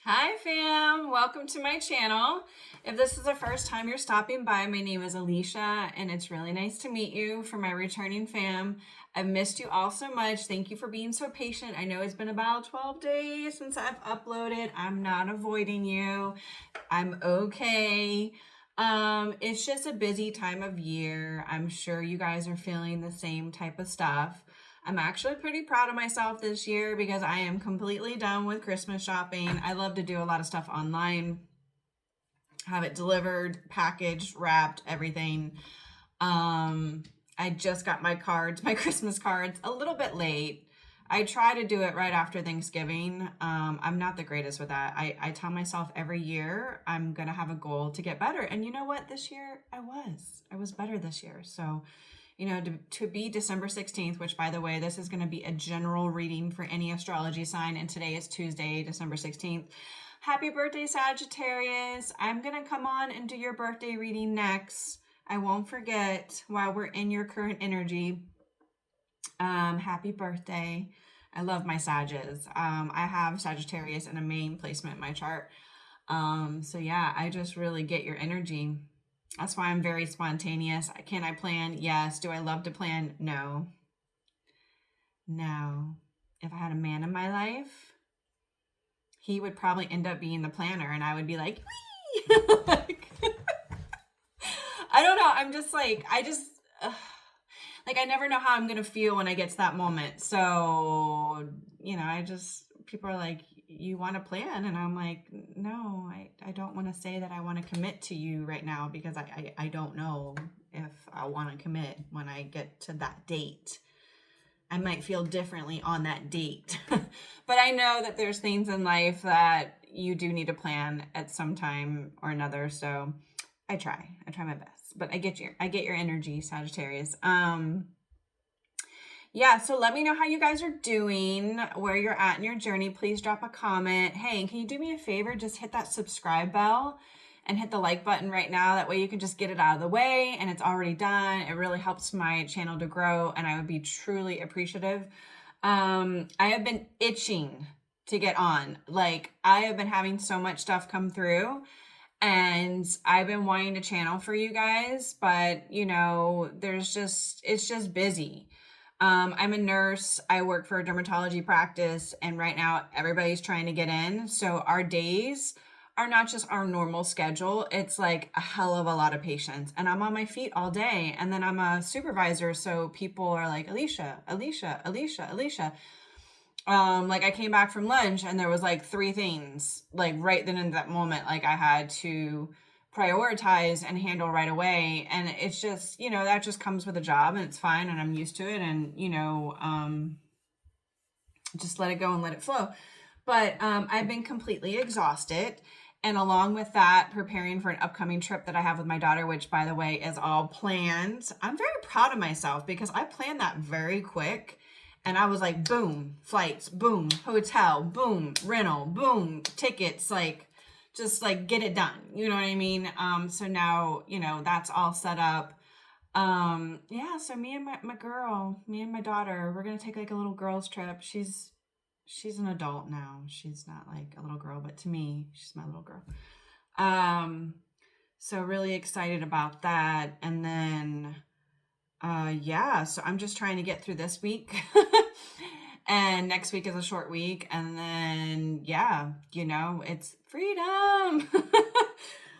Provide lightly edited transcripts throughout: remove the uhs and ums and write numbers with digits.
Hi fam, welcome to my channel. If this is the first time you're stopping by, my name is Alicia and it's really nice to meet you. For my returning fam, I've missed you all so much. Thank you for being so patient. I know it's been about 12 days since I've uploaded. I'm not avoiding you. I'm okay. It's just a busy time of year. I'm sure you guys are feeling the same type of stuff. I'm actually pretty proud of myself this year because I am completely done with Christmas shopping. I love to do a lot of stuff online, have it delivered, packaged, wrapped, everything. I just got my cards, my Christmas cards, a little bit late. I try to do it right after Thanksgiving. I'm not the greatest with that. I tell myself every year I'm going to have a goal to get better. And you know what? This year I was better this year. So to be December 16th, which by the way, this is going to be a general reading for any astrology sign. And today is Tuesday, December 16th. Happy birthday, Sagittarius. I'm going to come on and do your birthday reading next. I won't forget while we're in your current energy. Happy birthday. I love my Sages. I have Sagittarius in a main placement in my chart. So yeah, I just really get your energy. That's why I'm very spontaneous. Can I plan? Yes. Do I love to plan? No. No. If I had a man in my life, he would probably end up being the planner and I would be like, wee! I don't know. I'm just like, I never know how I'm going to feel when I get to that moment. So, people are like, you want to plan? And I'm like, no, I don't want to say that I want to commit to you right now because I don't know if I want to commit when I get to that date. I might feel differently on that date. But I know that there's things in life that you do need to plan at some time or another. So I try my best, but I get your energy, Sagittarius. Yeah, so let me know how you guys are doing, where you're at in your journey. Please drop a comment. Hey, can you do me a favor? Just hit that subscribe bell and hit the like button right now. That way you can just get it out of the way and it's already done. It really helps my channel to grow and I would be truly appreciative. I have been itching to get on. Like, I have been having so much stuff come through and I've been wanting to channel for you guys, but it's just busy. I'm a nurse. I work for a dermatology practice and right now everybody's trying to get in. So our days are not just our normal schedule. It's like a hell of a lot of patients and I'm on my feet all day. And then I'm a supervisor. So people are like, Alicia. Like I came back from lunch and there was like 3 things like right then in that moment, like I had to prioritize and handle right away. And it's just, that just comes with a job and it's fine. And I'm used to it and, just let it go and let it flow. But, I've been completely exhausted. And along with that, preparing for an upcoming trip that I have with my daughter, which by the way, is all planned. I'm very proud of myself because I planned that very quick. And I was like, boom, flights, boom, hotel, boom, rental, boom, tickets, just get it done. You know what I mean? So now, that's all set up. Yeah, so me and my daughter, we're going to take like a little girls trip. She's an adult now. She's not like a little girl, but to me, she's my little girl. So really excited about that. And then, yeah, so I'm just trying to get through this week. And next week is a short week. And then, yeah, it's freedom,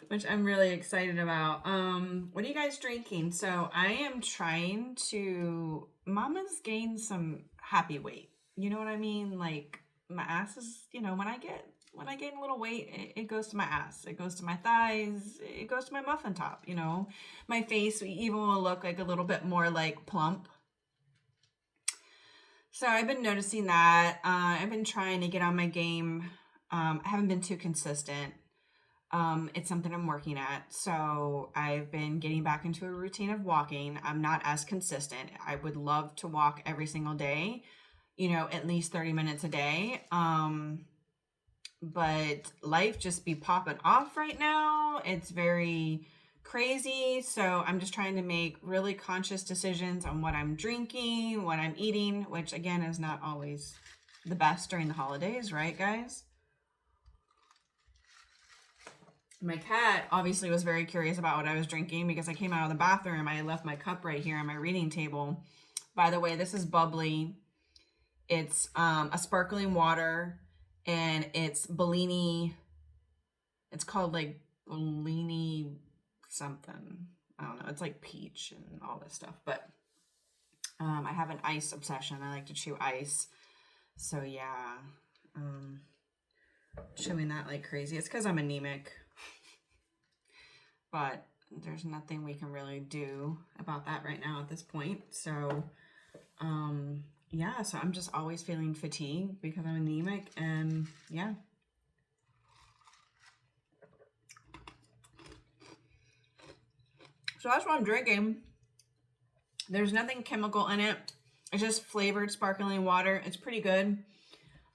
which I'm really excited about. What are you guys drinking? So I am trying to, Mama's gained some happy weight. You know what I mean? Like my ass is, when I gain a little weight, it goes to my ass. It goes to my thighs. It goes to my muffin top, My face even will look like a little bit more like plump. So I've been noticing that. I've been trying to get on my game. I haven't been too consistent. It's something I'm working at. So I've been getting back into a routine of walking. I'm not as consistent. I would love to walk every single day, at least 30 minutes a day. But life just be popping off right now. It's very crazy. So I'm just trying to make really conscious decisions on what I'm drinking, what I'm eating, which again is not always the best during the holidays, right, guys? My cat obviously was very curious about what I was drinking because I came out of the bathroom. I had left my cup right here on my reading table. By the way, this is bubbly. It's a sparkling water, and it's Bellini. It's called like Bellini something. I don't know. It's like peach and all this stuff. But I have an ice obsession. I like to chew ice. So yeah, chewing that like crazy. It's because I'm anemic. But there's nothing we can really do about that right now at this point. So, yeah, so I'm just always feeling fatigued because I'm anemic, and yeah. So that's what I'm drinking. There's nothing chemical in it. It's just flavored sparkling water. It's pretty good.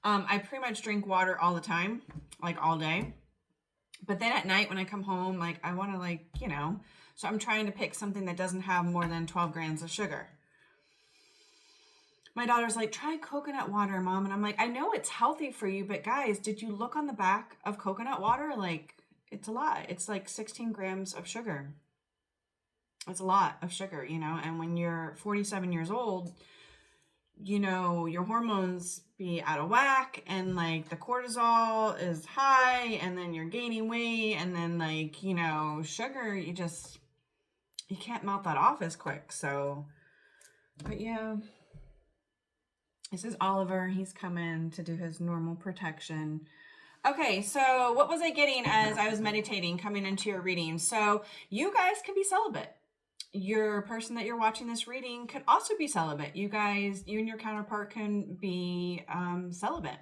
I pretty much drink water all the time, like all day. But then at night when I come home, like I want to like, so I'm trying to pick something that doesn't have more than 12 grams of sugar. My daughter's like, try coconut water, Mom. And I'm like, I know it's healthy for you, but guys, did you look on the back of coconut water? Like, it's a lot. It's like 16 grams of sugar. It's a lot of sugar, and when you're 47 years old, your hormones be out of whack, and like the cortisol is high, and then you're gaining weight, and then like, sugar, you can't melt that off as quick. So, but yeah, this is Oliver. He's coming to do his normal protection. Okay, so what was I getting as I was meditating coming into your reading? So you guys can be celibate. Your person that you're watching this reading could also be celibate. You and your counterpart can be celibate.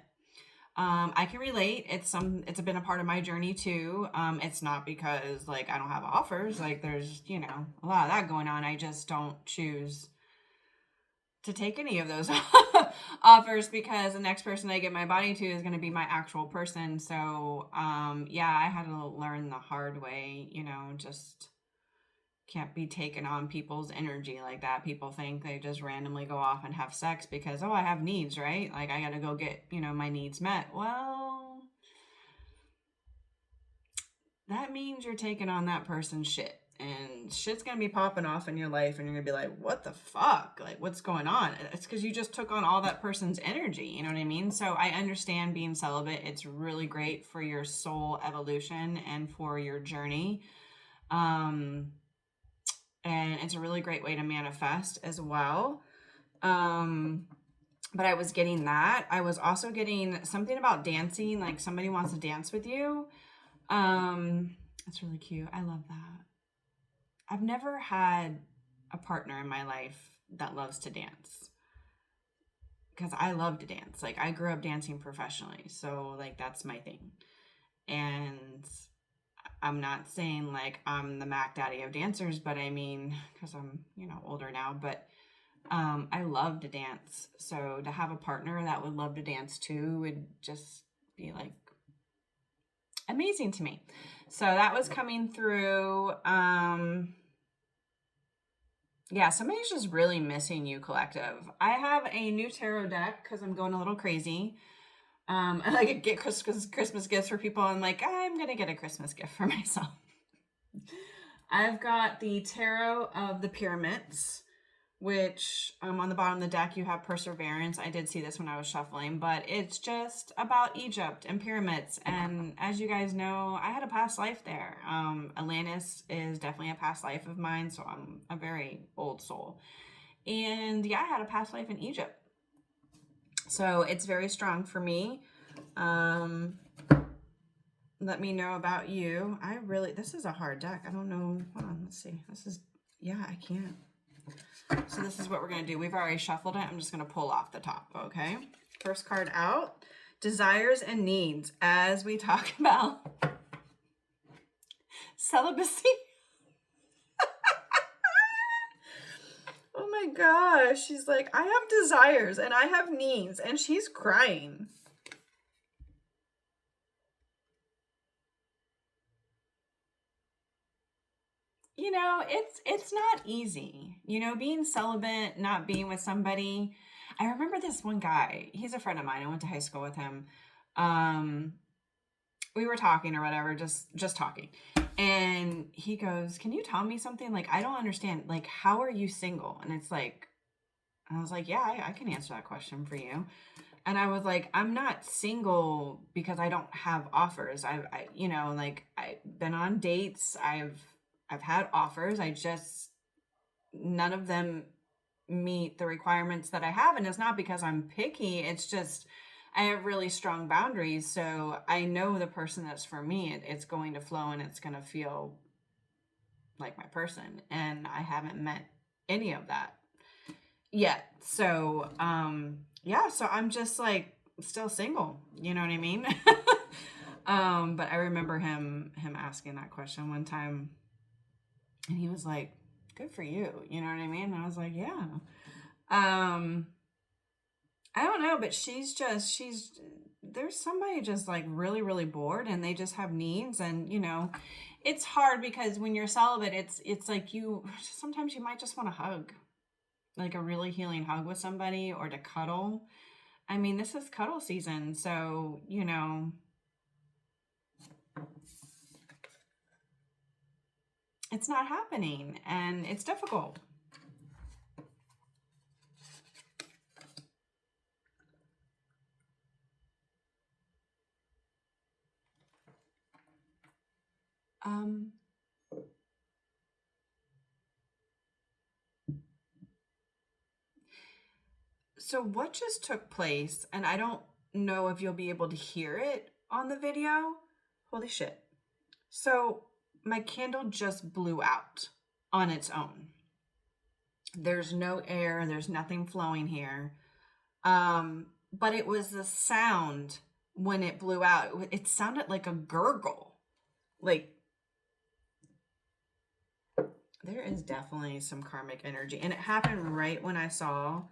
I can relate. It's been a part of my journey too. It's not because like I don't have offers. Like there's a lot of that going on. I just don't choose to take any of those offers because the next person I give my body to is going to be my actual person. So yeah, I had to learn the hard way. Just can't be taken on people's energy like that. People think they just randomly go off and have sex because, I have needs, right? Like I got to go get, my needs met. Well, that means you're taking on that person's shit, and shit's going to be popping off in your life, and you're going to be like, what the fuck? Like, what's going on? It's because you just took on all that person's energy. You know what I mean? So I understand being celibate. It's really great for your soul evolution and for your journey. And it's a really great way to manifest as well. But I was getting that. I was also getting something about dancing, like somebody wants to dance with you. It's really cute. I love that. I've never had a partner in my life that loves to dance, because I love to dance. Like I grew up dancing professionally, so like that's my thing. And I'm not saying like I'm the Mac Daddy of dancers, but I mean, because I'm, older now, but I love to dance. So to have a partner that would love to dance too would just be like amazing to me. So that was coming through. Yeah, somebody's just really missing you, collective. I have a new tarot deck because I'm going a little crazy. I like to get Christmas gifts for people. I'm like, I'm going to get a Christmas gift for myself. I've got the Tarot of the Pyramids, which on the bottom of the deck, you have Perseverance. I did see this when I was shuffling, but it's just about Egypt and pyramids. And as you guys know, I had a past life there. Atlantis is definitely a past life of mine, so I'm a very old soul. And yeah, I had a past life in Egypt. So it's very strong for me. Let me know about you. This is a hard deck. I don't know. Hold on, let's see. I can't. So this is what we're going to do. We've already shuffled it. I'm just going to pull off the top, okay? First card out, desires and needs, as we talk about celibacy. Oh my gosh. She's like, I have desires and I have needs, and she's crying. It's not easy, being celibate, not being with somebody. I remember this one guy, he's a friend of mine. I went to high school with him. we were talking or whatever, just talking. And he goes, "Can you tell me something? Like, I don't understand. Like, how are you single?" And it's like, I was like, "Yeah, I can answer that question for you." And I was like, "I'm not single because I don't have offers. you know, like I've been on dates. I've had offers. I just, none of them meet the requirements that I have. And it's not because I'm picky. It's just, I have really strong boundaries. So I know the person that's for me, it's going to flow and it's going to feel like my person. And I haven't met any of that yet. So, yeah, so I'm just like still single, you know what I mean? But I remember him asking that question one time and he was like, "Good for you." You know what I mean? And I was like, "Yeah." Um, I don't know, but there's somebody just like really, really bored and they just have needs. And, you know, it's hard because when you're celibate, it's like sometimes you might just want to hug, like a really healing hug with somebody or to cuddle. I mean, this is cuddle season. So, you know, it's not happening and it's difficult. Um, so what just took place, and I don't know if you'll be able to hear it on the video. Holy shit. So my candle just blew out on its own. There's no air, there's nothing flowing here. But it was the sound when it blew out. It sounded like a gurgle. Like, there is definitely some karmic energy. And it happened right when I saw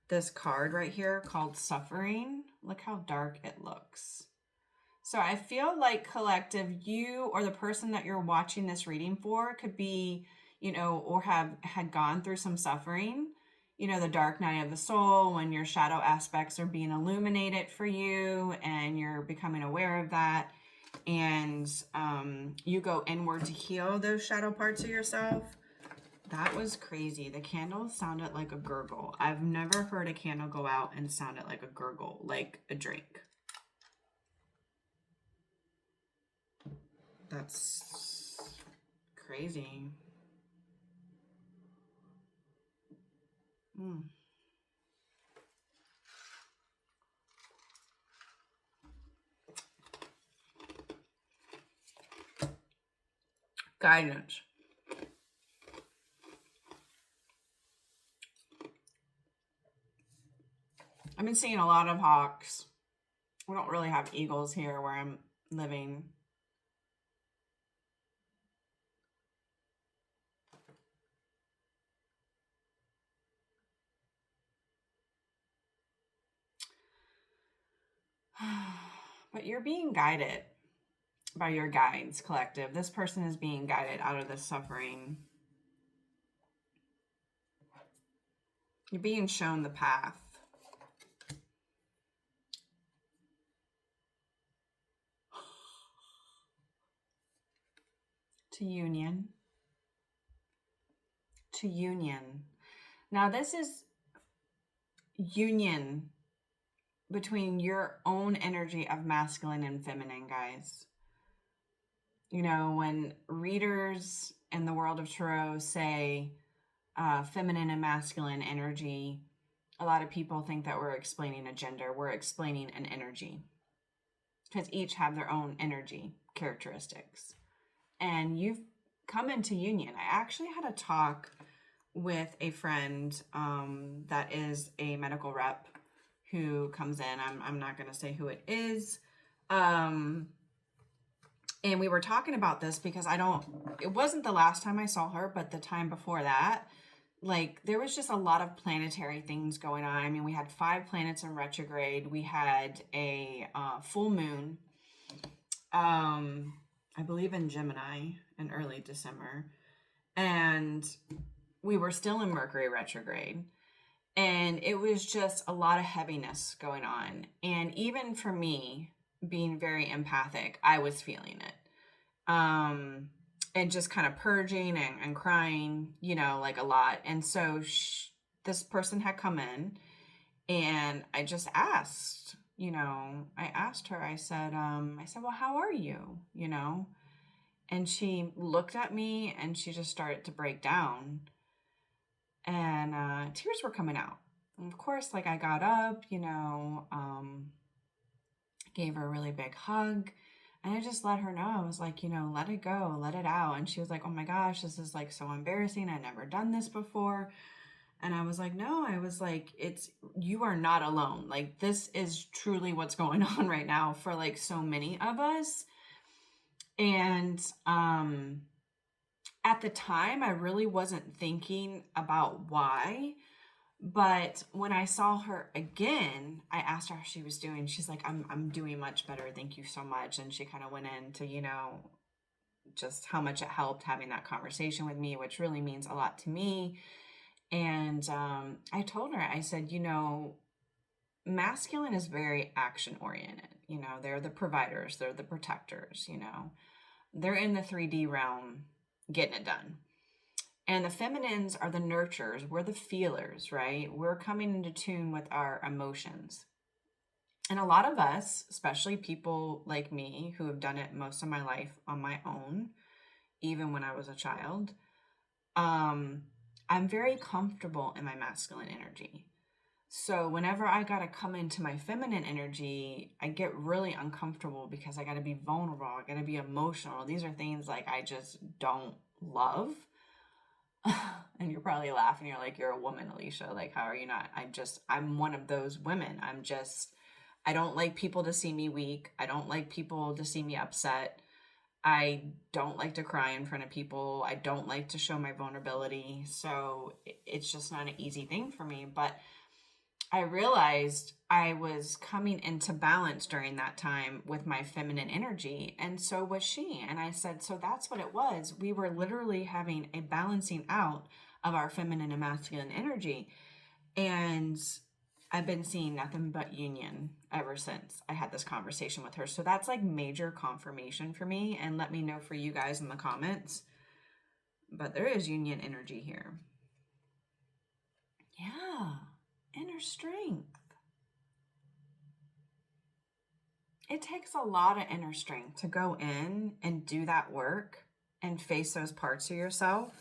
this card right here called Suffering. Look how dark it looks. So I feel like collective, you or the person that you're watching this reading for could be, you know, or had gone through some suffering. You know, the dark night of the soul, when your shadow aspects are being illuminated for you and you're becoming aware of that. And you go inward to heal those shadow parts of yourself. That was crazy. The candle sounded like a gurgle. I've never heard a candle go out and sounded like a gurgle, like a drink. That's crazy. Mm. Guidance. I've been seeing a lot of hawks. We don't really have eagles here where I'm living. But you're being guided by your guides, collective. This person is being guided out of this suffering. You're being shown the path. To union. To union. Now, this is union between your own energy of masculine and feminine, guys. You know, when readers in the world of tarot say feminine and masculine energy, a lot of people think that we're explaining a gender. We're explaining an energy because each have their own energy characteristics. And you've come into union. I actually had a talk with a friend that is a medical rep who comes in. I'm not going to say who it is. And we were talking about this because it wasn't the last time I saw her, but the time before that, like there was just a lot of planetary things going on. I mean, we had 5 planets in retrograde. We had a full moon, I believe in Gemini in early December. And we were still in Mercury retrograde. And it was just a lot of heaviness going on. And even for me, being very empathic, I was feeling it. And just kind of purging and crying, you know, like a lot. And so this person had come in, and I just asked, you know, I asked her, I said, well, how are you? You know? And she looked at me and she just started to break down, and tears were coming out. And of course, like I got up, you know, gave her a really big hug, and I just let her know. I was like, you know, let it go, let it out. And she was like, oh my gosh, this is like so embarrassing. I never done this before. And I was like, no, I was like, you are not alone. Like, this is truly what's going on right now for like so many of us. And at the time, I really wasn't thinking about why. But when I saw her again, I asked her how she was doing. She's like, I'm doing much better. Thank you so much. And she kind of went into, you know, just how much it helped having that conversation with me, which really means a lot to me. And I told her, I said, you know, masculine is very action oriented. You know, they're the providers, they're the protectors, you know, they're in the 3D realm getting it done. And the feminines are the nurturers. We're the feelers, right? We're coming into tune with our emotions. And a lot of us, especially people like me who have done it most of my life on my own, even when I was a child, I'm very comfortable in my masculine energy. So whenever I got to come into my feminine energy, I get really uncomfortable because I got to be vulnerable. I got to be emotional. These are things like I just don't love. And you're probably laughing. You're like, you're a woman, Alicia. Like, how are you not? I'm one of those women. I don't like people to see me weak. I don't like people to see me upset. I don't like to cry in front of people. I don't like to show my vulnerability. So it's just not an easy thing for me. But I realized I was coming into balance during that time with my feminine energy. And so was she. And I said, so that's what it was. We were literally having a balancing out of our feminine and masculine energy. And I've been seeing nothing but union ever since I had this conversation with her. So that's like major confirmation for me. And let me know for you guys in the comments. But there is union energy here. Yeah. Inner strength. It takes a lot of inner strength to go in and do that work and face those parts of yourself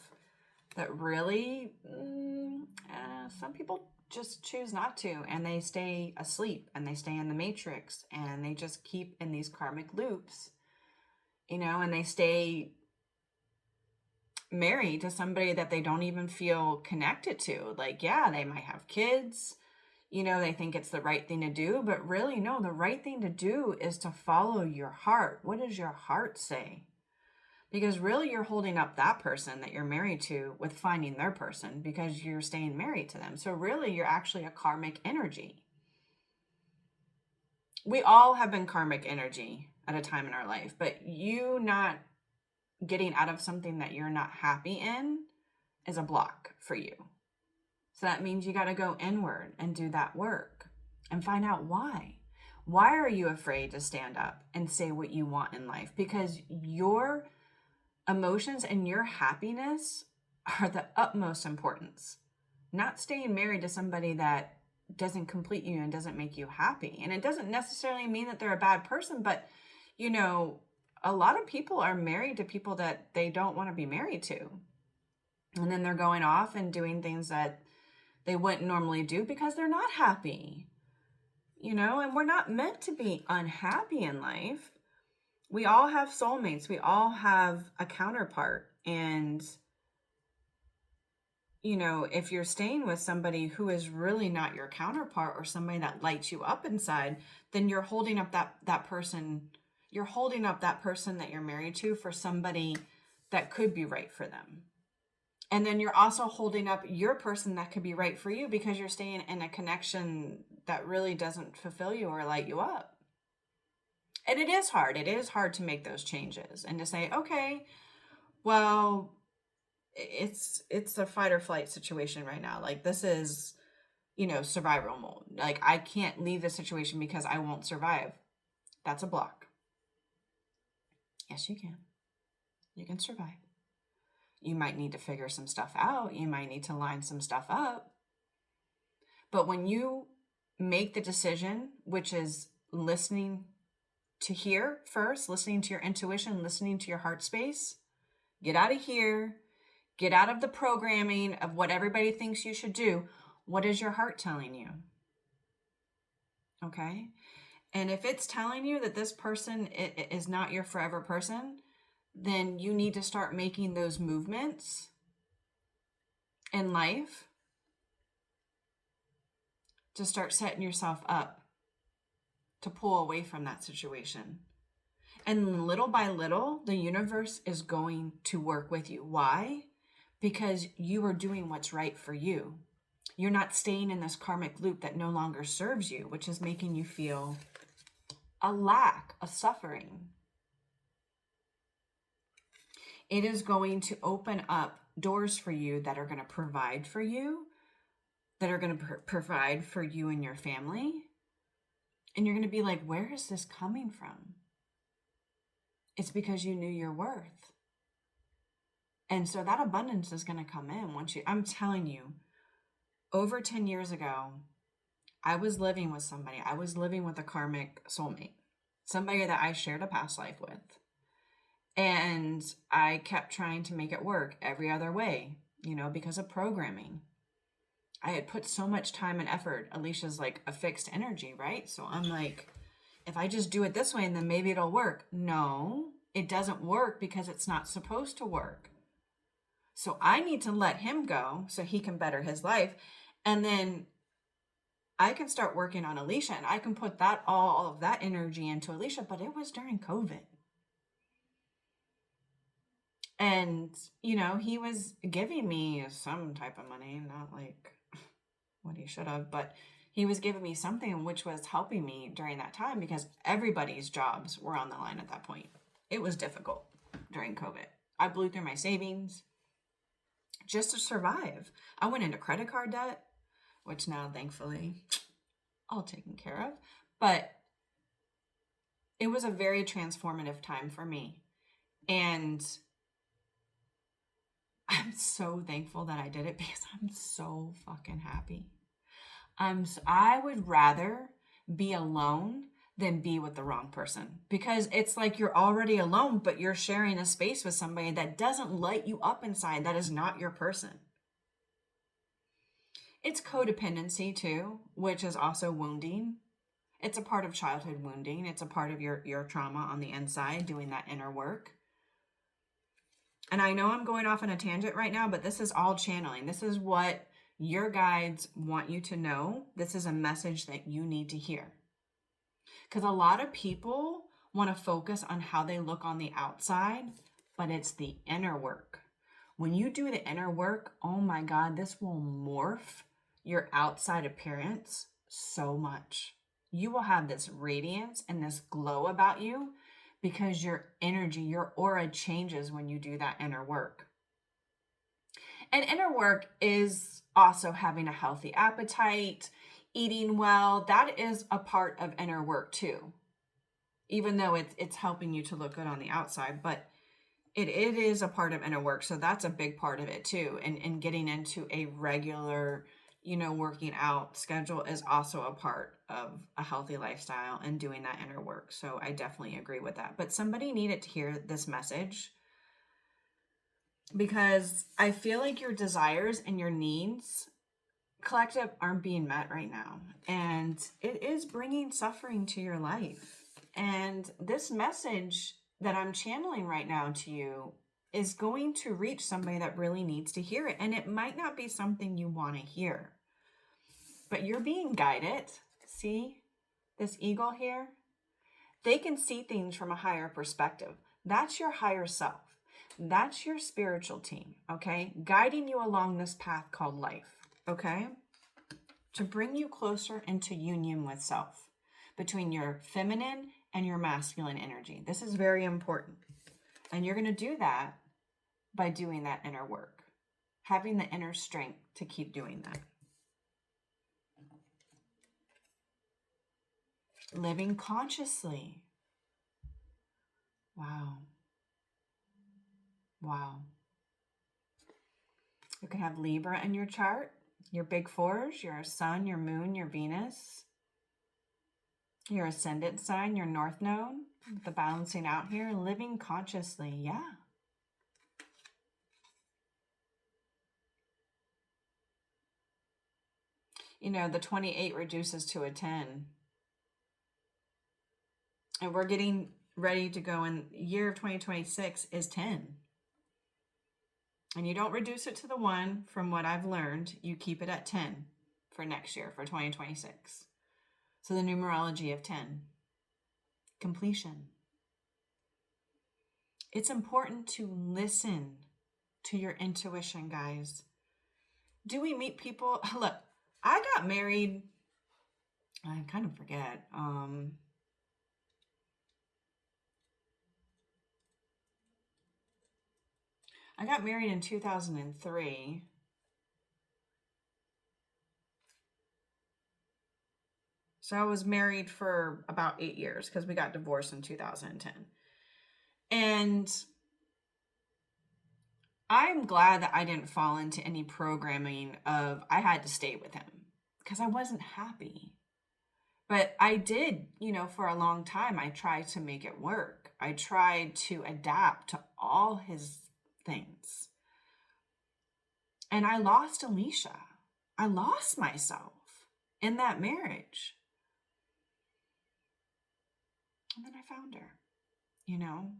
that really, some people just choose not to, and they stay asleep and they stay in the matrix and they just keep in these karmic loops, you know, and they stay married to somebody that they don't even feel connected to. Like, yeah, they might have kids, you know, they think it's the right thing to do, but really, no, the right thing to do is to follow your heart. What does your heart say? Because really, you're holding up that person that you're married to with finding their person because you're staying married to them. So really, you're actually a karmic energy. We all have been karmic energy at a time in our life, but you not getting out of something that you're not happy in is a block for you. So that means you got to go inward and do that work and find out why. Why are you afraid to stand up and say what you want in life? Because your emotions and your happiness are the utmost importance. Not staying married to somebody that doesn't complete you and doesn't make you happy. And it doesn't necessarily mean that they're a bad person, but, you know, a lot of people are married to people that they don't want to be married to. And then they're going off and doing things that they wouldn't normally do because they're not happy. You know, and we're not meant to be unhappy in life. We all have soulmates. We all have a counterpart. And, you know, if you're staying with somebody who is really not your counterpart or somebody that lights you up inside, then you're holding up that person. You're holding up that person that you're married to for somebody that could be right for them. And then you're also holding up your person that could be right for you because you're staying in a connection that really doesn't fulfill you or light you up. And it is hard. It is hard to make those changes and to say, okay, well, it's a fight or flight situation right now. Like, this is, you know, survival mode. Like, I can't leave the situation because I won't survive. That's a block. Yes, you can. You can survive. You might need to figure some stuff out. You might need to line some stuff up. But when you make the decision, which is listening to hear first, listening to your intuition, listening to your heart space, get out of here, get out of the programming of what everybody thinks you should do. What is your heart telling you? Okay? And if it's telling you that this person is not your forever person, then you need to start making those movements in life to start setting yourself up to pull away from that situation. And little by little, the universe is going to work with you. Why? Because you are doing what's right for you. You're not staying in this karmic loop that no longer serves you, which is making you feel a lack of suffering. It is going to open up doors for you that are going to provide for you, that are going to provide for you and your family. And you're going to be like, where is this coming from? It's because you knew your worth. And so that abundance is going to come in once you, I'm telling you, over 10 years ago, I was living with somebody. I was living with a karmic soulmate, somebody that I shared a past life with. And I kept trying to make it work every other way, because of programming. I had put so much time and effort. Alicia's like a fixed energy, right? So I'm like, if I just do it this way and then maybe it'll work. No, it doesn't work because it's not supposed to work. So I need to let him go so he can better his life. And then I can start working on Alicia and I can put that all of that energy into Alicia, but it was during COVID. And, he was giving me some type of money, not like what he should have, but he was giving me something which was helping me during that time because everybody's jobs were on the line at that point. It was difficult during COVID. I blew through my savings just to survive. I went into credit card debt, which now thankfully all taken care of, but it was a very transformative time for me. And I'm so thankful that I did it because I'm so fucking happy. I would rather be alone than be with the wrong person, because it's like you're already alone, but you're sharing a space with somebody that doesn't light you up inside. That is not your person. It's codependency too, which is also wounding. It's a part of childhood wounding. It's a part of your trauma on the inside, doing that inner work. And I know I'm going off on a tangent right now, but this is all channeling. This is what your guides want you to know. This is a message that you need to hear. Because a lot of people want to focus on how they look on the outside, but it's the inner work. When you do the inner work, oh my God, this will morph your outside appearance so much. You will have this radiance and this glow about you because your energy, your aura changes when you do that inner work. And inner work is also having a healthy appetite, eating well. That is a part of inner work too. Even though it's helping you to look good on the outside, but it is a part of inner work. So that's a big part of it too. And getting into a regular, working out schedule is also a part of a healthy lifestyle and doing that inner work. So I definitely agree with that. But somebody needed to hear this message because I feel like your desires and your needs collective aren't being met right now. And it is bringing suffering to your life. And this message that I'm channeling right now to you is going to reach somebody that really needs to hear it. And it might not be something you want to hear, but you're being guided. See this eagle here? They can see things from a higher perspective. That's your higher self. That's your spiritual team, okay? Guiding you along this path called life, okay? To bring you closer into union with self, between your feminine and your masculine energy. This is very important. And you're going to do that by doing that inner work, having the inner strength to keep doing that. Living consciously. Wow. Wow. You can have Libra in your chart, your big fours, your sun, your moon, your Venus, your ascendant sign, your north node, the balancing out here, living consciously. Yeah. You know, the 28 reduces to a 10. And we're getting ready to go in year of 2026 is 10. And you don't reduce it to the 1 from what I've learned. You keep it at 10 for next year, for 2026. So the numerology of 10. Completion. It's important to listen to your intuition, guys. Do we meet people? Look, I got married. I kind of forget. I got married in 2003. So I was married for about 8 years because we got divorced in 2010. And I'm glad that I didn't fall into any programming of I had to stay with him because I wasn't happy. But I did, you know, for a long time, I tried to make it work. I tried to adapt to all his things. And I lost Alicia. I lost myself in that marriage. And then I found her, you know.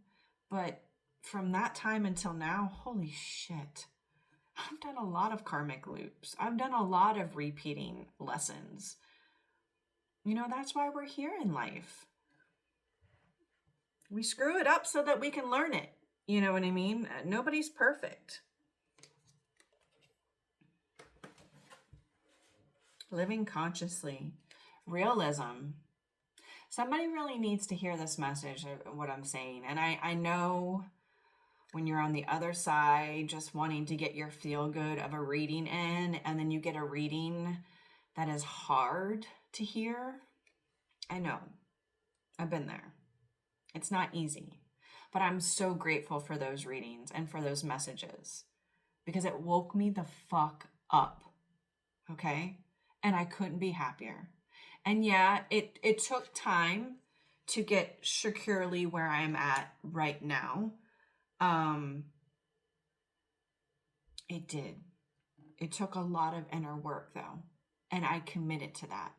But from that time until now, holy shit. I've done a lot of karmic loops. I've done a lot of repeating lessons. You know, that's why we're here in life. We screw it up so that we can learn it. You know what I mean? Nobody's perfect. Living consciously. Realism. Somebody really needs to hear this message of what I'm saying. And I know when you're on the other side, just wanting to get your feel good of a reading in, and then you get a reading that is hard to hear. I know. I've been there. It's not easy. But I'm so grateful for those readings and for those messages because it woke me the fuck up. Okay? And I couldn't be happier. And yeah, it took time to get securely where I'm at right now. It did. It took a lot of inner work though. And I committed to that.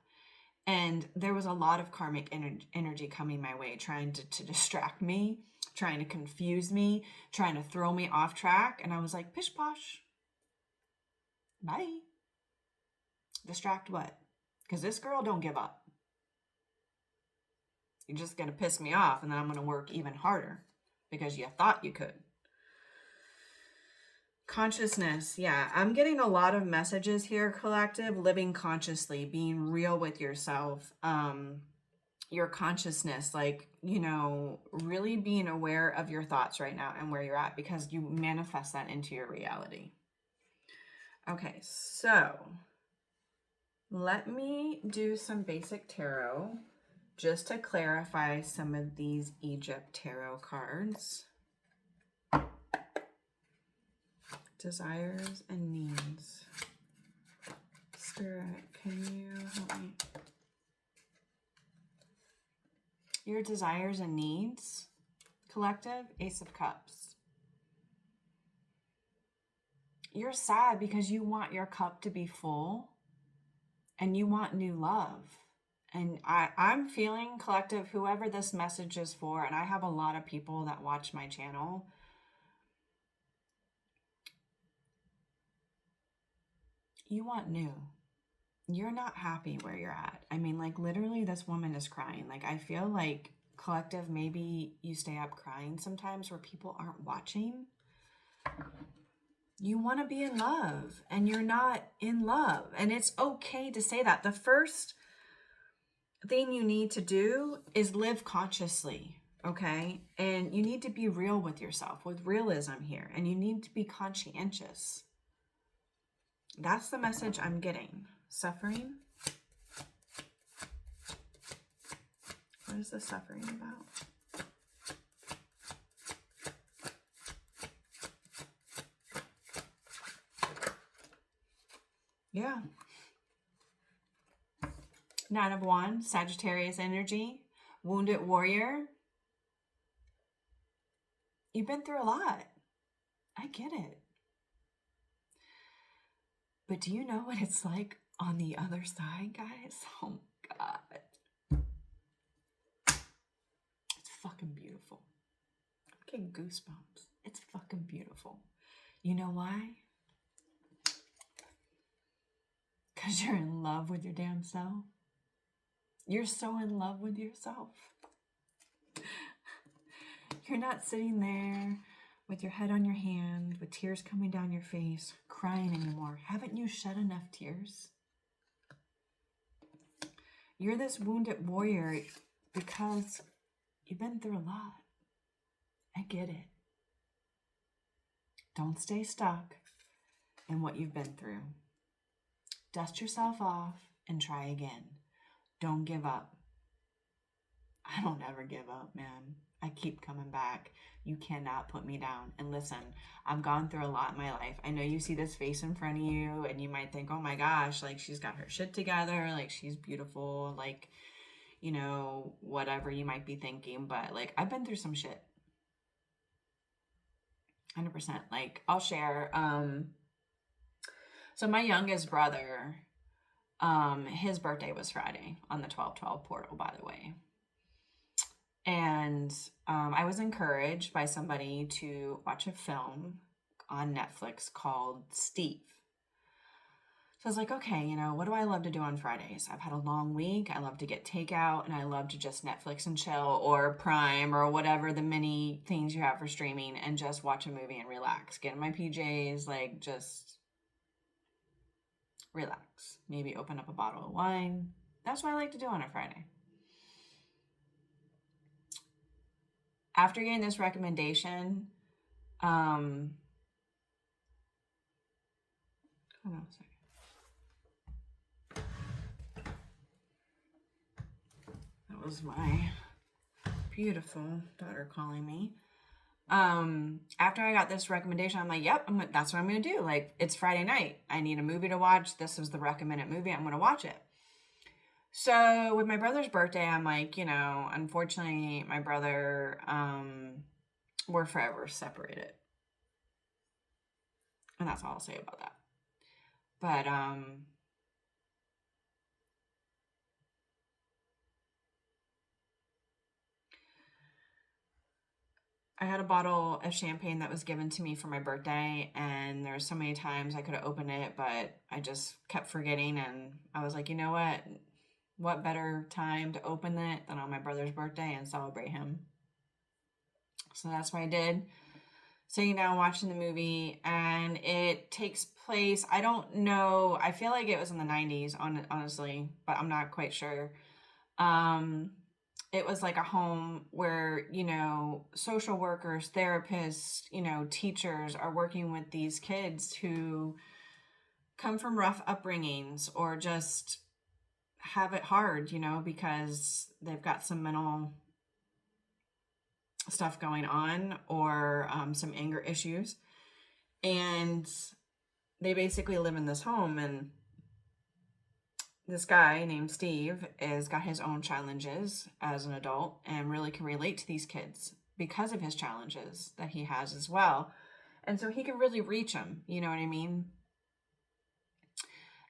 And there was a lot of karmic energy coming my way, trying to distract me, trying to confuse me, trying to throw me off track. And I was like, pish posh. Bye. Distract what? Because this girl don't give up. You're just going to piss me off, and then I'm going to work even harder because you thought you could. Consciousness. Yeah, I'm getting a lot of messages here, collective. Living consciously, being real with yourself. Your consciousness, like, you know, really being aware of your thoughts right now and where you're at because you manifest that into your reality. Okay, so let me do some basic tarot just to clarify some of these Egypt tarot cards. Desires and needs. Spirit, can you help me? Your desires and needs, collective, Ace of Cups. You're sad because you want your cup to be full and you want new love. And I'm feeling, collective, whoever this message is for, and I have a lot of people that watch my channel. You want new. You're not happy where you're at. I mean, like, literally, this woman is crying. Like, I feel like, collective, maybe you stay up crying sometimes where people aren't watching. You want to be in love, and you're not in love. And it's okay to say that. The first thing you need to do is live consciously, okay? And you need to be real with yourself, with realism here. And you need to be conscientious. That's the message I'm getting. Suffering. What is the suffering about? Yeah. Nine of Wands, Sagittarius energy, wounded warrior. You've been through a lot. I get it. But do you know what it's like on the other side, guys? Oh my God. It's fucking beautiful. I'm getting goosebumps. It's fucking beautiful. You know why? Because you're in love with your damn self. You're so in love with yourself. You're not sitting there with your head on your hand, with tears coming down your face, crying anymore. Haven't you shed enough tears? You're this wounded warrior because you've been through a lot. I get it. Don't stay stuck in what you've been through. Dust yourself off and try again. Don't give up. I don't ever give up, man. I keep coming back. You cannot put me down. And listen, I've gone through a lot in my life. I know you see this face in front of you and you might think, oh my gosh, like she's got her shit together. Like she's beautiful. Like, you know, whatever you might be thinking. But like, I've been through some shit. 100%. Like, I'll share. So my youngest brother, his birthday was Friday on the 12/12 portal, by the way. And I was encouraged by somebody to watch a film on Netflix called Steve. So I was like, okay, you know, what do I love to do on Fridays? I've had a long week. I love to get takeout and I love to just Netflix and chill or Prime or whatever the many things you have for streaming and just watch a movie and relax. Get in my PJs, like just relax. Maybe open up a bottle of wine. That's what I like to do on a Friday. After getting this recommendation, hold on a second. That was my beautiful daughter calling me. After I got this recommendation, I'm like, yep, that's what I'm going to do. Like, it's Friday night. I need a movie to watch. This is the recommended movie. I'm going to watch it. So with my brother's birthday, I'm like, you know, unfortunately, my brother, we're forever separated. And that's all I'll say about that. But, I had a bottle of champagne that was given to me for my birthday, and there were so many times I could have opened it, but I just kept forgetting, and I was like, you know what? What better time to open it than on my brother's birthday and celebrate him? So that's what I did. Sitting down watching the movie, and it takes place, I don't know, I feel like it was in the 90s, honestly, but I'm not quite sure. It was like a home where, you know, social workers, therapists, you know, teachers are working with these kids who come from rough upbringings or just have it hard, you know, because they've got some mental stuff going on or some anger issues. And they basically live in this home, and this guy named Steve has got his own challenges as an adult and really can relate to these kids because of his challenges that he has as well. And so he can really reach them, you know what I mean?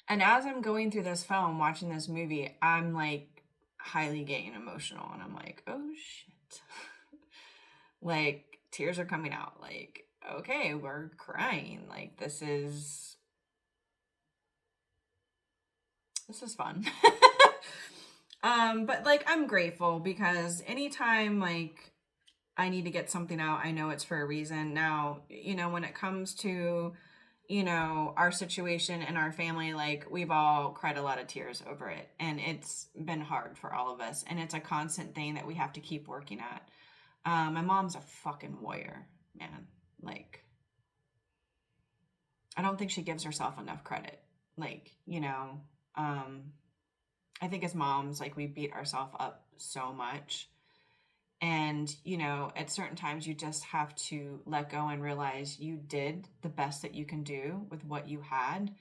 And as I'm going through this film, watching this movie, I'm like highly getting emotional, and I'm like, oh shit. Like, tears are coming out. Like, okay, we're crying. Like, this is fun. But like, I'm grateful because anytime like I need to get something out, I know it's for a reason. Now, you know, when it comes to, you know, our situation and our family, like we've all cried a lot of tears over it, and it's been hard for all of us, and it's a constant thing that we have to keep working at. My mom's a fucking warrior, man. Like, I don't think she gives herself enough credit. Like, you know, I think as moms, like we beat ourselves up so much. And, you know, at certain times you just have to let go and realize you did the best that you can do with what you had.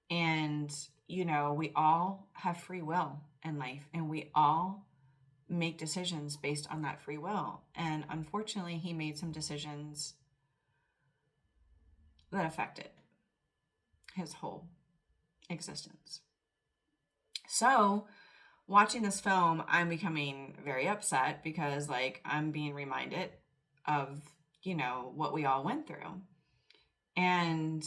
And, you know, we all have free will in life, and we all make decisions based on that free will. And unfortunately, he made some decisions that affected his whole existence. So, watching this film, I'm becoming very upset because, like, I'm being reminded of, you know, what we all went through. And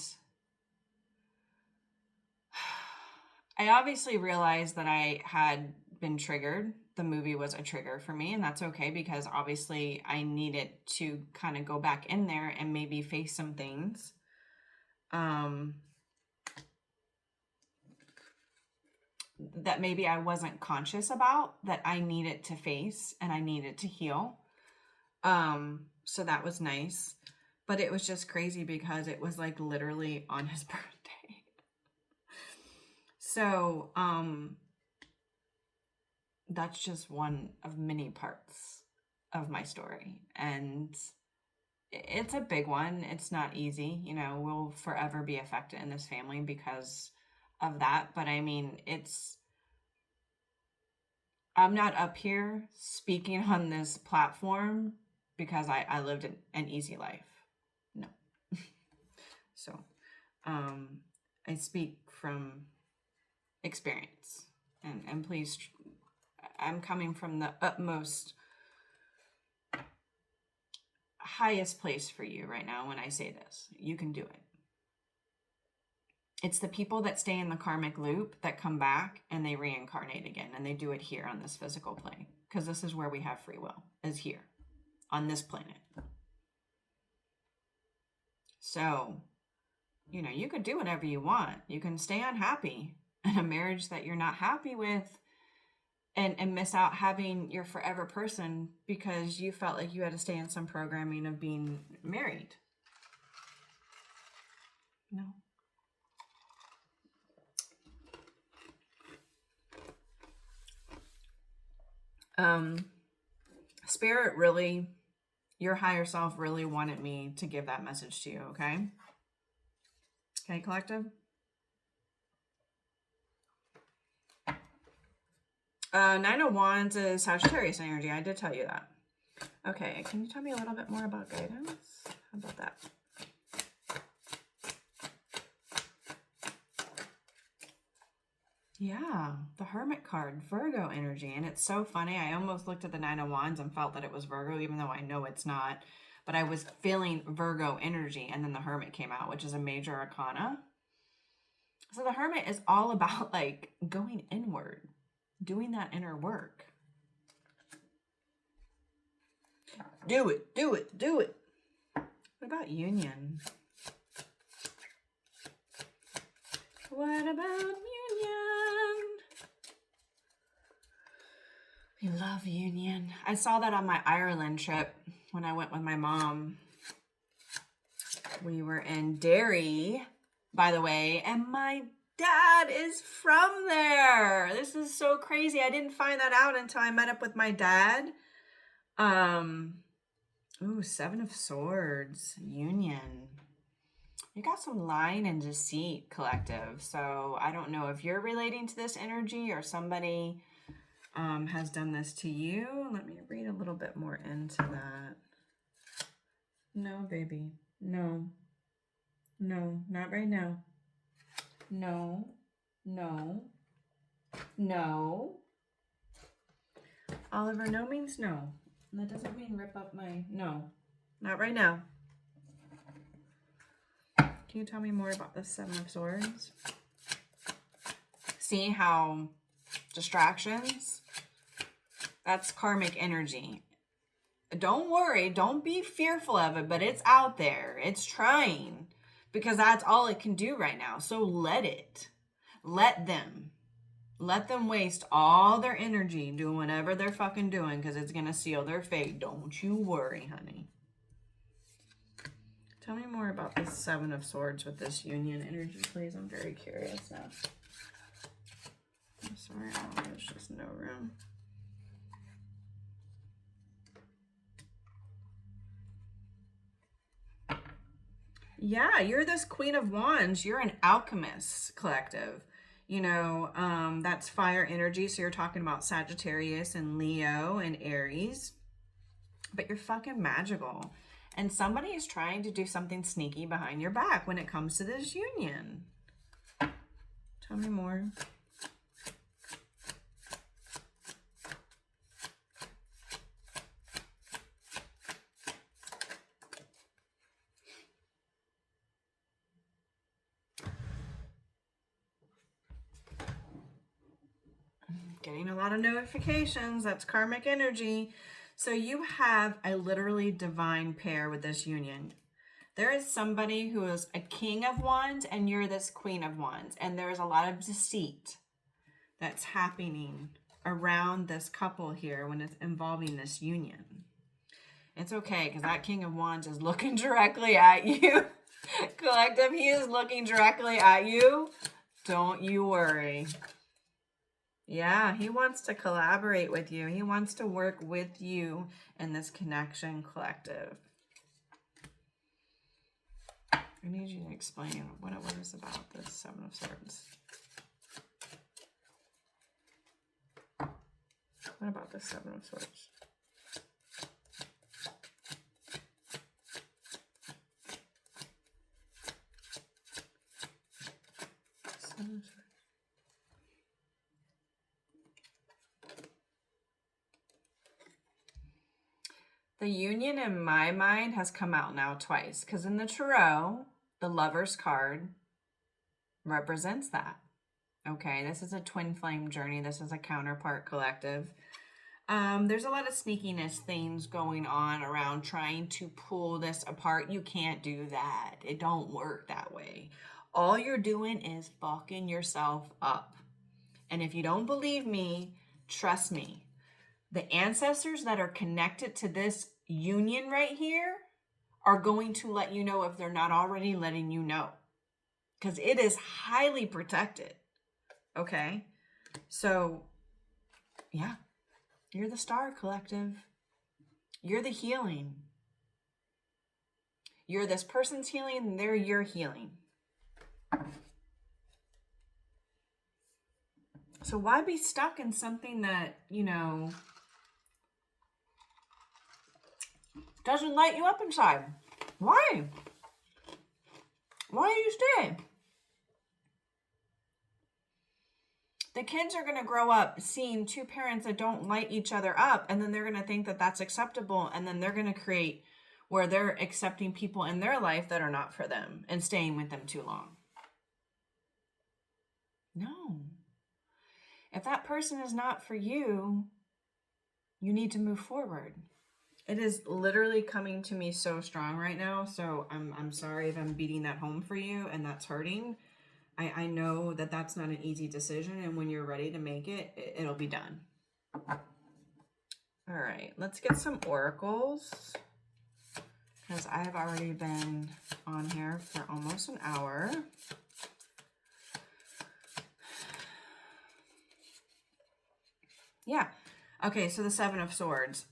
I obviously realized that I had been triggered. The movie was a trigger for me, and that's okay, because obviously I needed to kind of go back in there and maybe face some things. That maybe I wasn't conscious about, that I needed to face and I needed to heal. So that was nice. But it was just crazy because it was like literally on his birthday. So, that's just one of many parts of my story. And it's a big one. It's not easy. You know, we'll forever be affected in this family because of that. But I mean, I'm not up here speaking on this platform because I lived an easy life. No. So, I speak from experience, and please, I'm coming from the utmost highest place for you right now when I say this. You can do it. It's the people that stay in the karmic loop that come back and they reincarnate again, and they do it here on this physical plane, because this is where we have free will, is here on this planet. So, you know, you could do whatever you want. You can stay unhappy in a marriage that you're not happy with, and miss out having your forever person because you felt like you had to stay in some programming of being married. No. Spirit really, your higher self really wanted me to give that message to you, okay? Okay, collective? Nine of Wands is Sagittarius energy. I did tell you that. Okay, can you tell me a little bit more about guidance? How about that? Yeah, the Hermit card, Virgo energy. And it's so funny. I almost looked at the Nine of Wands and felt that it was Virgo, even though I know it's not. But I was feeling Virgo energy, and then the Hermit came out, which is a major arcana. So the Hermit is all about, like, going inward, doing that inner work. Do it, do it, do it. What about union? What about union? We love union. I saw that on my Ireland trip when I went with my mom. We were in Derry, by the way, and my dad is from there. This is so crazy. I didn't find that out until I met up with my dad. Ooh, Seven of Swords, union. You got some lying and deceit, collective. So I don't know if you're relating to this energy or somebody has done this to you. Let me read a little bit more into that. No, baby. No. No, not right now. No. No. No. Oliver, no means no. That doesn't mean rip up my... No. Not right now. Can you tell me more about the Seven of Swords? See how distractions, that's karmic energy. Don't worry, don't be fearful of it, but it's out there. It's trying, because that's all it can do right now. So let it. Let them waste all their energy doing whatever they're fucking doing, because it's going to seal their fate. Don't you worry, honey. Tell me more about this Seven of Swords with this union energy, please. I'm very curious now. I'm sorry, there's just no room. Yeah, you're this Queen of Wands. You're an alchemist collective. That's fire energy. So you're talking about Sagittarius and Leo and Aries. But you're fucking magical. And somebody is trying to do something sneaky behind your back when it comes to this union. Tell me more. Getting a lot of notifications. That's karmic energy. So you have a literally divine pair with this union. There is somebody who is a king of wands and you're this queen of wands. And there is a lot of deceit that's happening around this couple here when it's involving this union. It's okay because that king of wands is looking directly at you. Collective, he is looking directly at you. Don't you worry. Yeah, he wants to collaborate with you. He wants to work with you in this connection, collective. I need you to explain what it was about this Seven of Swords. What about the Seven of Swords? Seven of Swords. The union in my mind has come out now twice because in the tarot, the Lover's card represents that. Okay, this is a twin flame journey. This is a counterpart collective. There's a lot of sneakiness things going on around trying to pull this apart. You can't do that. It don't work that way. All you're doing is fucking yourself up. And if you don't believe me, trust me. The ancestors that are connected to this union right here are going to let you know if they're not already letting you know. Because it is highly protected. Okay? So, yeah. You're the star, collective. You're the healing. You're this person's healing, and they're your healing. So why be stuck in something that, doesn't light you up inside? Why? Why do you stay? The kids are going to grow up seeing two parents that don't light each other up, and then they're going to think that that's acceptable, and then they're going to create where they're accepting people in their life that are not for them and staying with them too long. No. If that person is not for you, you need to move forward. It is literally coming to me so strong right now, so I'm sorry if I'm beating that home for you and that's hurting. I know that that's not an easy decision, and when you're ready to make it, it'll be done. All right, let's get some oracles, because I've already been on here for almost an hour. Yeah. Okay, so the Seven of Swords.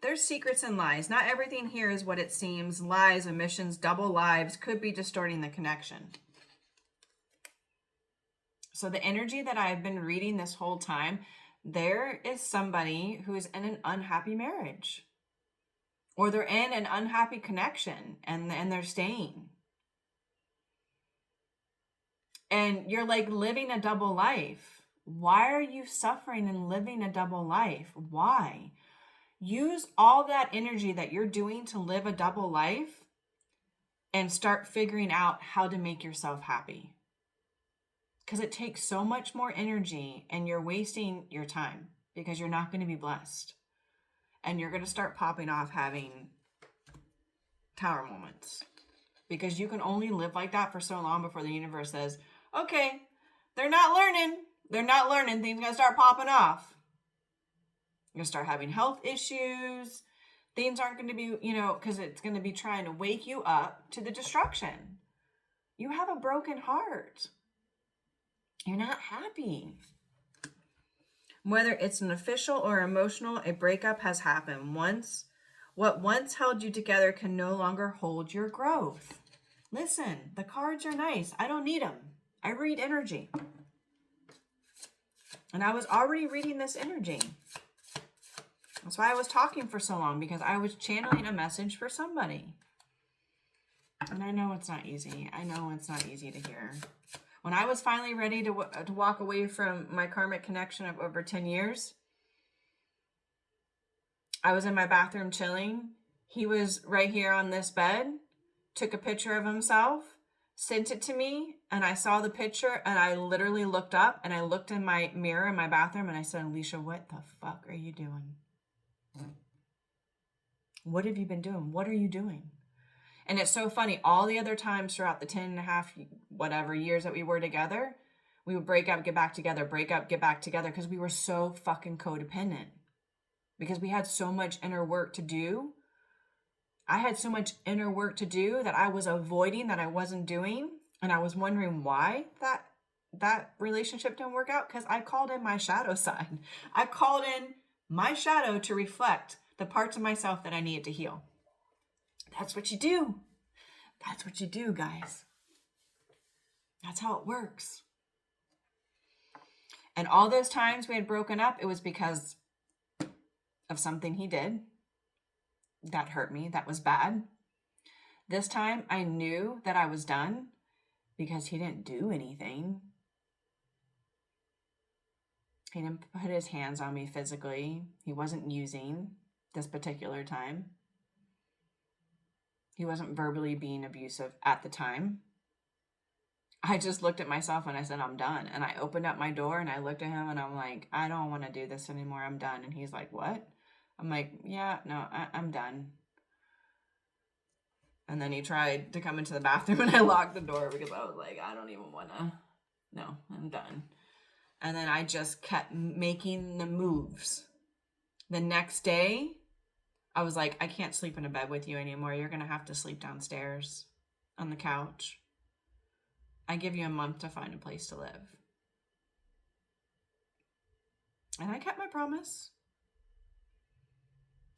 There's secrets and lies. Not everything here is what it seems. Lies, omissions, double lives could be distorting the connection. So the energy that I've been reading this whole time, there is somebody who is in an unhappy marriage. Or they're in an unhappy connection and they're staying. And you're like living a double life. Why are you suffering and living a double life? Why? Use all that energy that you're doing to live a double life and start figuring out how to make yourself happy. Because it takes so much more energy and you're wasting your time because you're not going to be blessed. And you're going to start popping off having tower moments. Because you can only live like that for so long before the universe says, okay, they're not learning. They're not learning. Things are going to start popping off. You're going to start having health issues. Things aren't going to be, because it's going to be trying to wake you up to the destruction. You have a broken heart. You're not happy. Whether it's an official or emotional, a breakup has happened. What once held you together can no longer hold your growth. Listen, the cards are nice. I don't need them. I read energy. And I was already reading this energy. That's why I was talking for so long, because I was channeling a message for somebody. And I know it's not easy. I know it's not easy to hear. When I was finally ready to walk away from my karmic connection of over 10 years, I was in my bathroom chilling. He was right here on this bed, took a picture of himself, sent it to me, and I saw the picture, and I literally looked up, and I looked in my mirror in my bathroom, and I said, Alicia, what the fuck are you doing? What have you been doing? What are you doing? And it's so funny. All the other times throughout the 10 and a half, whatever years that we were together, we would break up, get back together, break up, get back together, because we were so fucking codependent. Because we had so much inner work to do. I had so much inner work to do that I was avoiding, that I wasn't doing. And I was wondering why that relationship didn't work out, because I called in my shadow side. I called in my shadow to reflect the parts of myself that I needed to heal. That's what you do. That's what you do, guys. That's how it works. And all those times we had broken up, it was because of something he did that hurt me, that was bad. This time I knew that I was done because he didn't do anything. He didn't put his hands on me physically. He wasn't using this particular time. He wasn't verbally being abusive at the time. I just looked at myself and I said, I'm done. And I opened up my door and I looked at him and I'm like, I don't want to do this anymore. I'm done. And he's like, what? I'm like, yeah, no, I'm done. And then he tried to come into the bathroom and I locked the door because I was like, I don't even want to. No, I'm done. And then I just kept making the moves. The next day, I was like, I can't sleep in a bed with you anymore. You're going to have to sleep downstairs on the couch. I give you a month to find a place to live. And I kept my promise.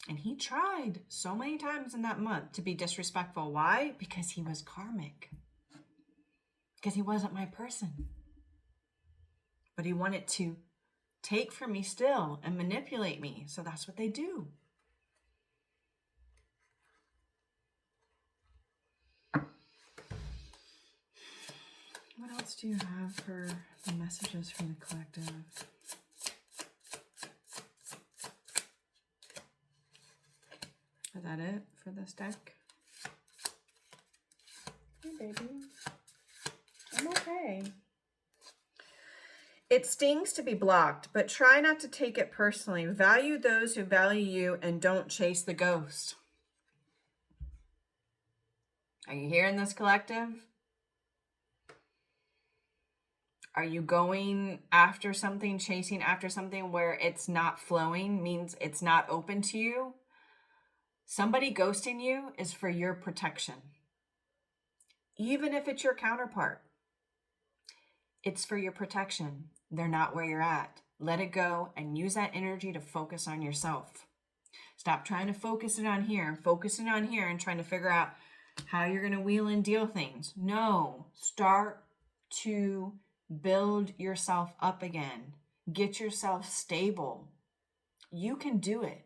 And he tried so many times in that month to be disrespectful. Why? Because he was karmic. Because he wasn't my person. But he wanted to take from me still and manipulate me. So that's what they do. What else do you have for the messages from the collective? Is that it for this deck? Hey, baby. I'm okay. It stings to be blocked, but try not to take it personally. Value those who value you and don't chase the ghost. Are you hearing this, collective? Are you going after something, chasing after something where it's not flowing, means it's not open to you? Somebody ghosting you is for your protection. Even if it's your counterpart, it's for your protection. They're not where you're at. Let it go and use that energy to focus on yourself. Stop trying to focus it on here, focusing on here and trying to figure out how you're going to wheel and deal things. No, start to build yourself up again. Get yourself stable. You can do it.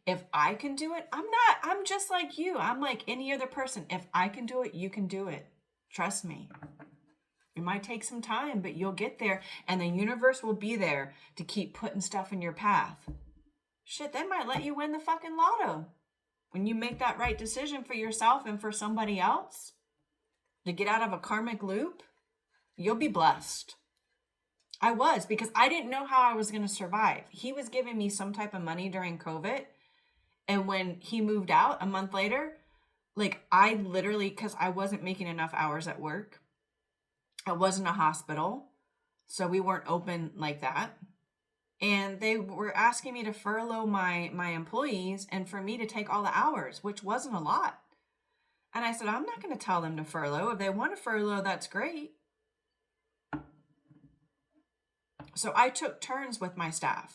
If I can do it, I'm just like you. I'm like any other person. If I can do it, you can do it. Trust me. It might take some time, but you'll get there, and the universe will be there to keep putting stuff in your path. Shit, they might let you win the fucking lotto. When you make that right decision for yourself and for somebody else to get out of a karmic loop, you'll be blessed. I was, because I didn't know how I was going to survive. He was giving me some type of money during COVID. And when he moved out a month later, like I literally, because I wasn't making enough hours at work. I wasn't a hospital. So we weren't open like that. And they were asking me to furlough my employees and for me to take all the hours, which wasn't a lot. And I said, I'm not going to tell them to furlough. If they want to furlough, that's great. So I took turns with my staff.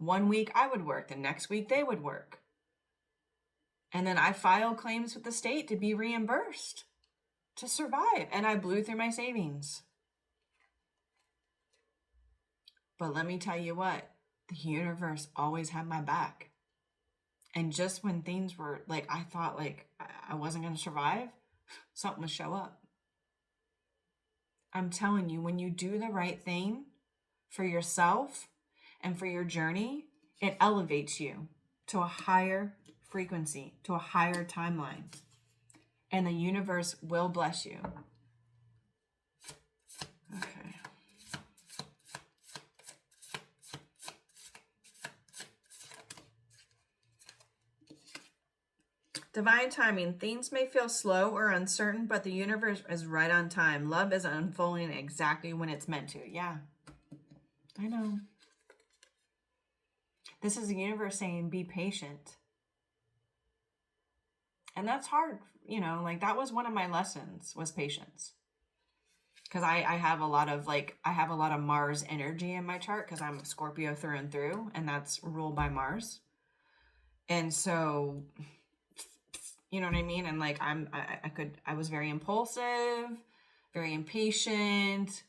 1 week I would work, the next week they would work. And then I filed claims with the state to be reimbursed. to survive. And I blew through my savings. But let me tell you what, the universe always had my back. And just when things were like, I thought like I wasn't going to survive, something would show up. I'm telling you, when you do the right thing for yourself and for your journey, it elevates you to a higher frequency, to a higher timeline. And the universe will bless you. Okay. Divine timing. Things may feel slow or uncertain, but the universe is right on time. Love is unfolding exactly when it's meant to. Yeah, I know. This is the universe saying, be patient. And that's hard. You know, like that was one of my lessons, was patience. Because I have a lot of Mars energy in my chart, because I'm a Scorpio through and through, and that's ruled by Mars. And so, you know what I mean? And like, I was very impulsive, very impatient,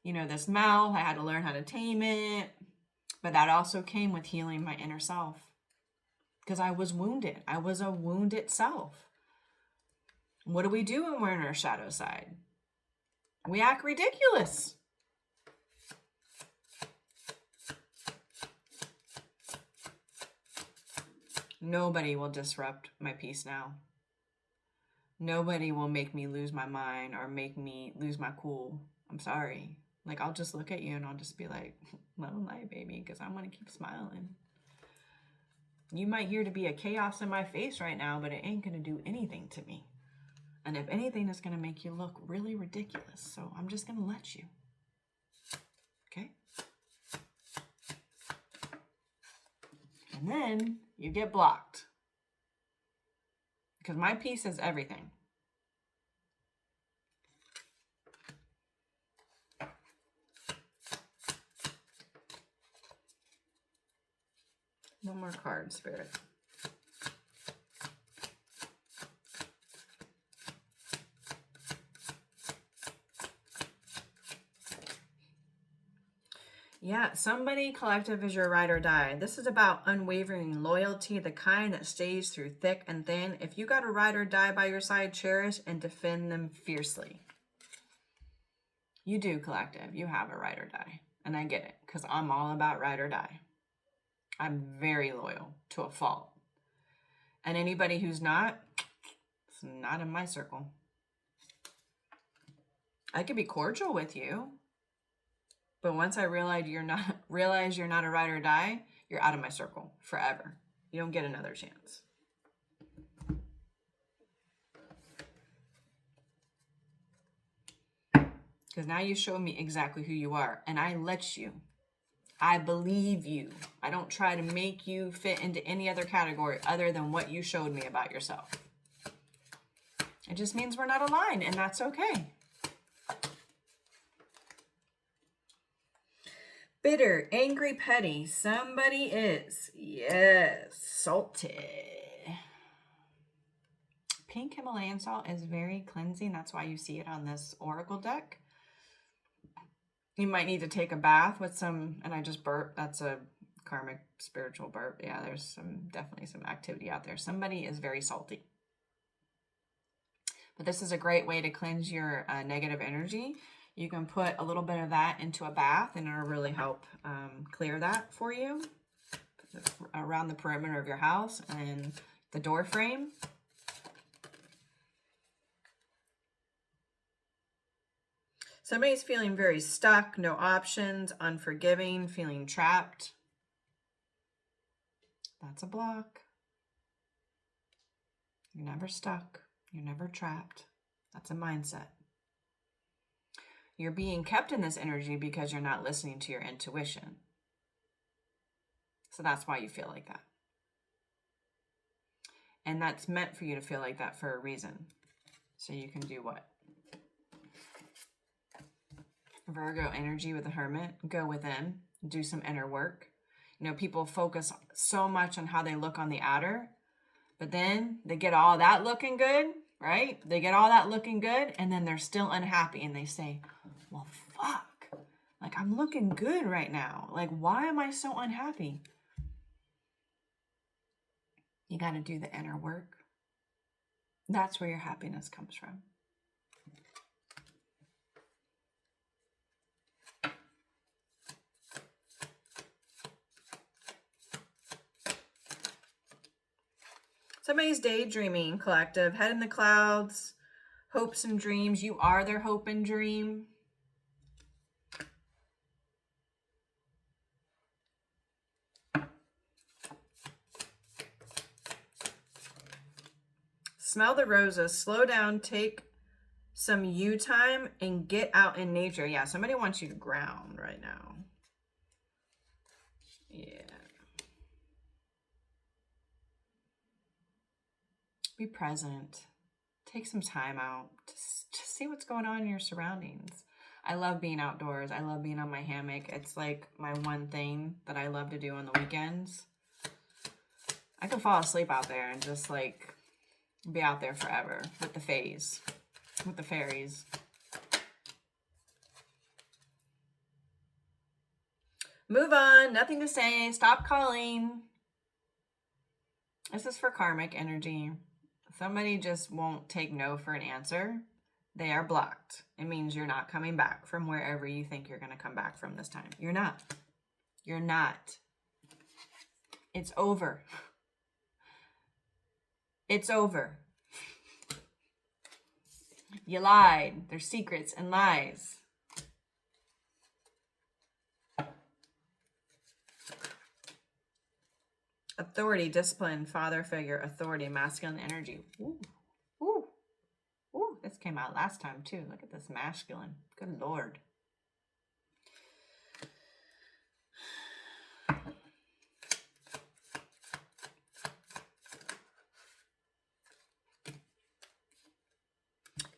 you know, this mouth, I had to learn how to tame it. But that also came with healing my inner self, because I was wounded. I was a wounded self. What do we do when we're in our shadow side? We act ridiculous. Nobody will disrupt my peace now. Nobody will make me lose my mind or make me lose my cool. I'm sorry. Like, I'll just look at you and I'll just be like, love and light, baby, because I'm going to keep smiling. You might hear to be a chaos in my face right now, but it ain't going to do anything to me. And if anything, it's going to make you look really ridiculous. So I'm just going to let you. Okay? And then you get blocked. Because my peace is everything. One more card, Spirit. Yeah, somebody collective is your ride or die. This is about unwavering loyalty, the kind that stays through thick and thin. If you got a ride or die by your side, cherish and defend them fiercely. You do, collective. You have a ride or die. And I get it, because I'm all about ride or die. I'm very loyal to a fault. And anybody who's not, it's not in my circle. I could be cordial with you. But once I realize you're not a ride or die, you're out of my circle forever. You don't get another chance. Because now you show me exactly who you are, and I let you. I believe you. I don't try to make you fit into any other category other than what you showed me about yourself. It just means we're not aligned, and that's okay. Bitter, angry, petty. Somebody is. Yes, salty. Pink Himalayan salt is very cleansing. That's why you see it on this oracle deck. You might need to take a bath with some, and I just burped. That's a karmic spiritual burp. Yeah, there's definitely some activity out there. Somebody is very salty. But this is a great way to cleanse your negative energy. You can put a little bit of that into a bath, and it'll really help clear that for you around the perimeter of your house and the door frame. Somebody's feeling very stuck, no options, unforgiving, feeling trapped. That's a block. You're never stuck. You're never trapped. That's a mindset. You're being kept in this energy because you're not listening to your intuition. So that's why you feel like that. And that's meant for you to feel like that for a reason. So you can do what? Virgo energy with the Hermit. Go within. Do some inner work. You know, people focus so much on how they look on the outer. But then they get all that looking good. right? They get all that looking good and then they're still unhappy and they say, well, fuck, like I'm looking good right now. Like, why am I so unhappy? You got to do the inner work. That's where your happiness comes from. Somebody's daydreaming, collective. Head in the clouds, hopes and dreams. You are their hope and dream. Smell the roses. Slow down. Take some you time and get out in nature. Yeah, somebody wants you to ground right now. Yeah. Be present. Take some time out to see what's going on in your surroundings. I love being outdoors. I love being on my hammock. It's like my one thing that I love to do on the weekends. I can fall asleep out there and just like be out there forever with the fays, with the fairies. Move on. Nothing to say. Stop calling. This is for karmic energy. Somebody just won't take no for an answer. They are blocked. It means you're not coming back from wherever you think you're going to come back from this time. You're not. You're not. It's over. It's over. You lied. There's secrets and lies. Authority, discipline, father figure, authority, masculine energy. Ooh, ooh, ooh. This came out last time too. Look at this masculine. Good Lord.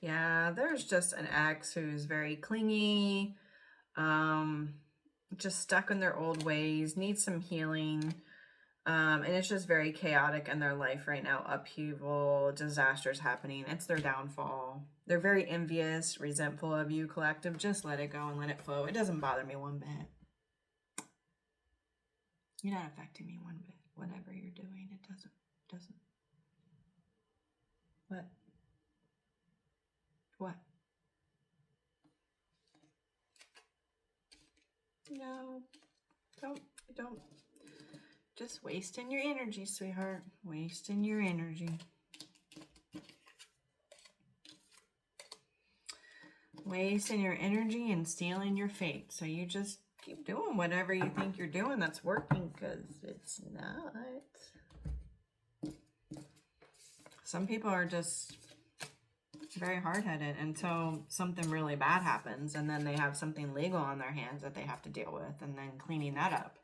Yeah, there's just an ex who's very clingy, just stuck in their old ways, needs some healing. And it's just very chaotic in their life right now. Upheaval, disasters happening. It's their downfall. They're very envious, resentful of you, collective. Just let it go and let it flow. It doesn't bother me one bit. You're not affecting me one bit. Whatever you're doing, it doesn't. What? What? No, don't. Just wasting your energy, sweetheart. Wasting your energy. Wasting your energy and stealing your fate. So you just keep doing whatever you think you're doing that's working, because it's not. Some people are just very hard-headed until something really bad happens, and then they have something legal on their hands that they have to deal with, and then cleaning that up,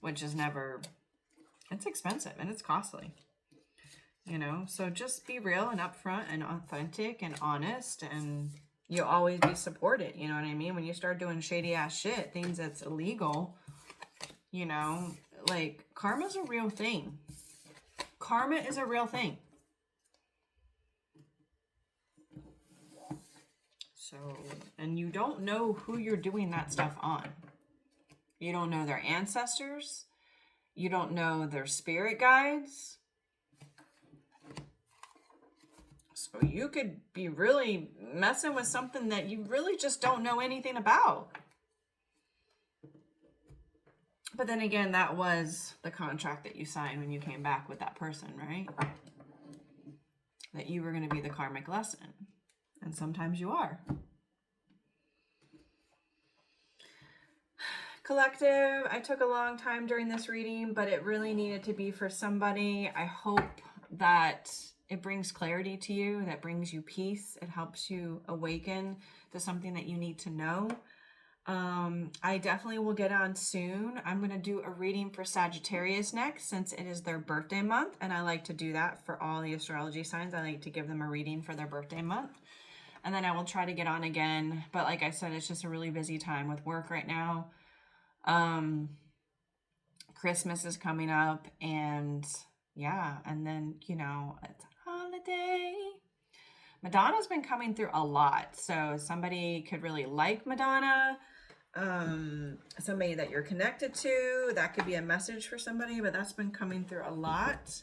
which is never... It's expensive and it's costly, you know? So just be real and upfront and authentic and honest, and you'll always be supported. You know what I mean? When you start doing shady ass shit, things that's illegal, you know, like karma's a real thing. Karma is a real thing. So, and you don't know who you're doing that stuff on. You don't know their ancestors. You don't know their spirit guides. So you could be really messing with something that you really just don't know anything about. But then again, that was the contract that you signed when you came back with that person, right? That you were going to be the karmic lesson. And sometimes you are. Collective, I took a long time during this reading, but it really needed to be for somebody. I hope that it brings clarity to you, that brings you peace. It helps you awaken to something that you need to know. I definitely will get on soon. I'm going to do a reading for Sagittarius next, since it is their birthday month, and I like to do that for all the astrology signs. I like to give them a reading for their birthday month, and then I will try to get on again. But like I said, it's just a really busy time with work right now. Christmas is coming up, and yeah, and then, you know, it's a holiday. Madonna's been coming through a lot. So somebody could really like Madonna. Somebody that you're connected to. That could be a message for somebody, but that's been coming through a lot.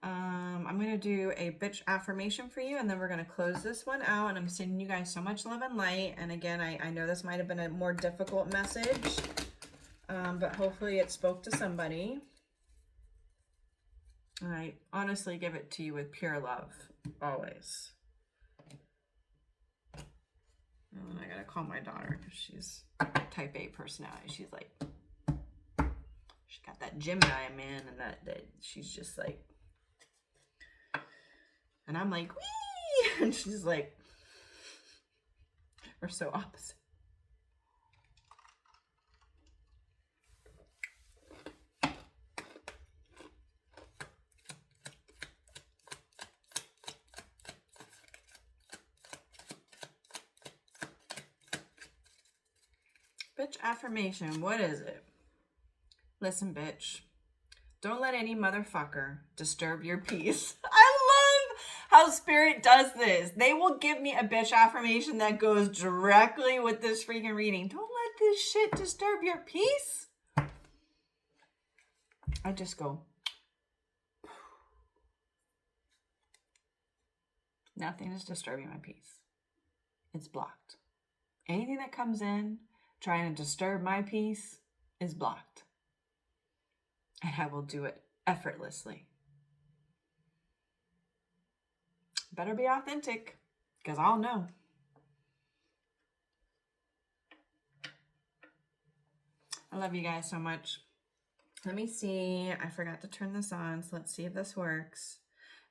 I'm going to do a bitch affirmation for you, and then we're going to close this one out. And I'm sending you guys so much love and light. And again, I know this might have been a more difficult message, but hopefully it spoke to somebody. And I honestly give it to you with pure love, always. And I got to call my daughter because she's type A personality. She's like, she's got that Gemini, man, and that she's just like, and I'm like, wee, and she's like, we're so opposite. Bitch affirmation, what is it? Listen, bitch, don't let any motherfucker disturb your peace. I love how Spirit does this. They will give me a bitch affirmation that goes directly with this freaking reading. Don't let this shit disturb your peace. I just go, nothing is disturbing my peace. It's blocked. Anything that comes in trying to disturb my peace is blocked. And I will do it effortlessly. Better be authentic, because I'll know. I love you guys so much. Let me see. I forgot to turn this on, so let's see if this works.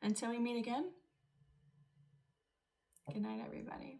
Until we meet again, good night, everybody.